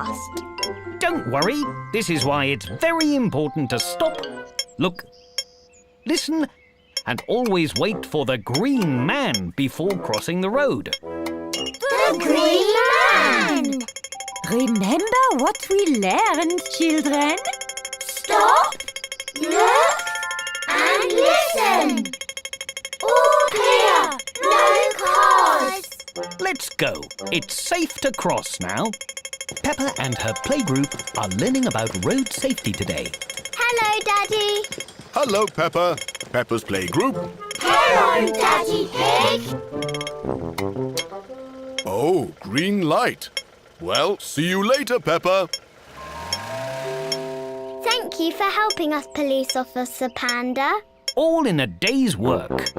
fast. Don't worry. This is why it's very important to stop, look, listen, and always wait for the green man before crossing the road. The Green Man! Remember what we learned, children? Stop, look, and listen. All clear, no cars. Let's go. It's safe to cross now. Peppa and her playgroup are learning about road safety today. Hello, Daddy. Hello, Peppa. Peppa's playgroup. Hello, Daddy Pig. Oh, green light. Well, see you later, Peppa. Thank you for helping us, Police Officer Panda. All in a day's work.